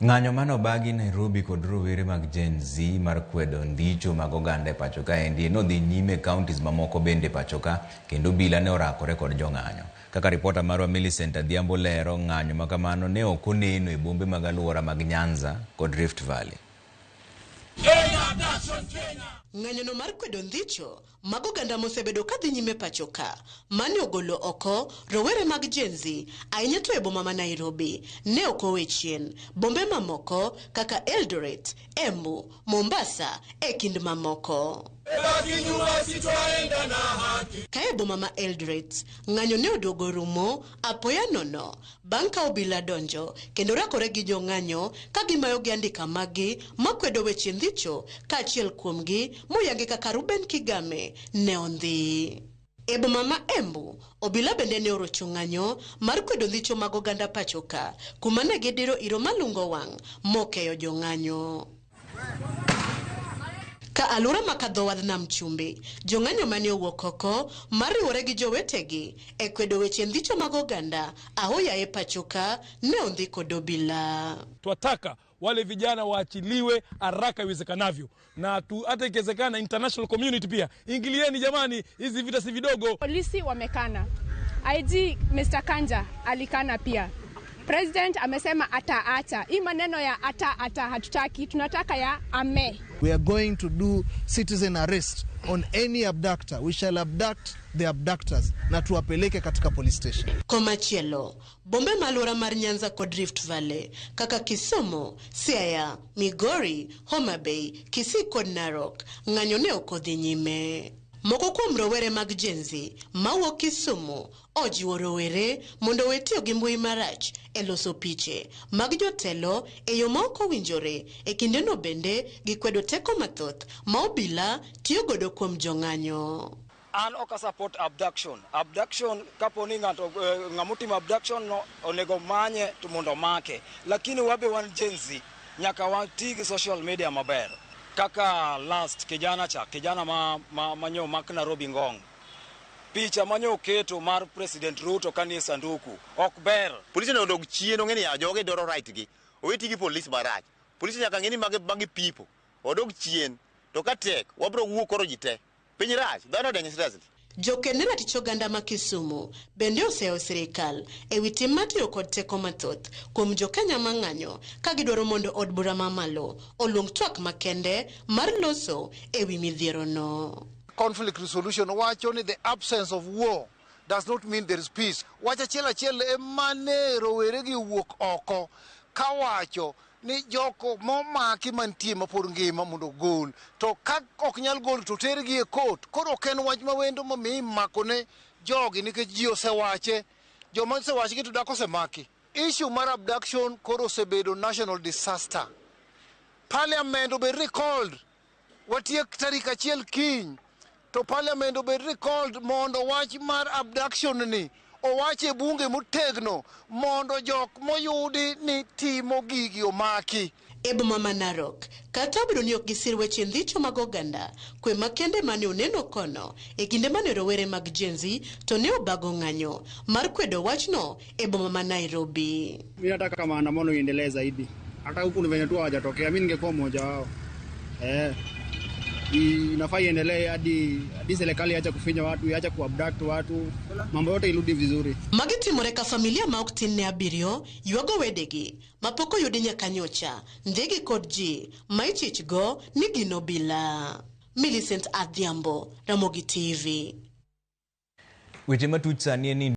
Ng'anyo mano bagi Nairobi kod rowere mag Gen Z mar kwedo ndicho mag oganda e pacho ka endi no dhi nyime counties mamoko bende pacho ka kendo bila ne orakore kod jong'anyo. Kaka ripota marwa Millicent Adhiambo lero, ng'anyo makamano ne ok oneno e bombe mag alwora mag Nyanza kod Rift Valley. Ng'anyono mar kwedo ndicho mag oganda mosebedo kadhi nyime pacho ka mane ogolo oko rowere mag Gen Z ahinya to e boma ma Nairobi ne ok owe chien bombe mamoko kaka Eldoret, Embu, Mombasa e kind mamoko. Ka e boma ma Eldoret, ng'anyo ne oduogo rumo apoya nono bang' ka obila donjo kendo rakore gi jong'anyo ka gimayo gi andika magi makwedo weche ndicho ka achiel kuomgi moyangi kaka Ruben Kigame ne ondhi. E boma ma Embu, obila bende ne orocho ng'anyo mar kwedo ndicho mag oganda pacho ka kuma ne gidiro iro malungo wang' mokeyo jong'anyo. Ka alura makadho wadh nam chumbi, jong'anyo mane owuok oko mariwore gi jowetegi e kwedo weche ndicho mag oganda ahoya e pacho ka ne ondhi kod obila. Twataka wale vijana waachiliwe haraka iwezekanavyo, na hata ikiwezekana international community pia ingilieni jamani, hizi vita si vidogo. Polisi wamekana, IG Mr. Kanja alikana pia. President amesema ataacha. Hii maneno ya ata hatutaki, tunataka ya ame. We are going to do citizen arrest on any abductor. We shall abduct the abductors na tuwapeleke katika police station. Komachielo, bombe malura mar Nyanza kod Rift Valley kaka Kisumu, Siaya, Migori, Homa Bay, Kisii kod Narok ng'anyo ne ok odhi nyime. Moko kuom rowere mag Gen Z mawuok Kisumu ojiwo rowere mondo wetiyo gi mbui marach e loso piche mag jotelo e yo ma ok owinjore e kindeno bende gikwedo teko mathoth ma obila tiyo godo kuom jong'anyo. An ok support abduction. Abduction kaponi ng'amutimo abduction no onego manye to mondo make. Lakini wabe wan Gen Z nyaka wati gi social media maber. Kaka last kijana manyo mak Nairobi Ngong. Picha manyo keto mar President Ruto kanie sanduku ok ber. Polisi ne odog chien ong'eni ya joge doro right gi. Oweti gi police barach. Polisi nyaka ng'eni magi people. Odog chien to ka tek wabro wuok koro jite. Piny rach, dhano denye seriously. Jokende ratich oganda ma Kisumu bende oseo sirikal e wi tim matiyo kod teko mathoth kuom jokenya mang'anyo ka gidwaro mondo od bura mamalo oluong twak makende mar loso e wi midhiero no. Conflict resolution wacho ni the absence of war does not mean there is peace. Wacha achiel emane rowere gi wuok oko ka wacho ni joko momaki mantie mapod ngima mondo gol to ka ok nyal gol to tergi e court. Koro ok en wach mawendo mami makone jogi nikech ji osewache, joma osewache to dak osemaki. Issue mar abduction koro osebedo national disaster. Parliament obed recalled, watiek tarik 1 kiny to parliament obed recalled mondo wach mar abduction ni owache bunge motegno mondo jok moyudi ni timo gigi omaki. E boma ma Narok, kata obedo ni ok gisir weche ndicho mag oganda, kwe makende mane oneno kono e kinde mane rowere mag Gen Z to ne obago ng'anyo mar kwedo wachno e boma ma Nairobi. Mimi nataka kama maandamano iendelee zaidi. Hata huku ni venye tu hawajatokea, mimi ningekuwa mmoja wao. Inafaa iendelee hadi serikali iache kufinya watu, iache kuabduct watu, mambo yote irudi vizuri. Magitimore ka familia ma ok tin ne abiriyo yuago wedegi mapoko yudi nyaka nyocha ndegi kod ji ma ichichgo ni gino bila. Millicent Adhiambo, Ramogi TV. Weche matuch sani en ni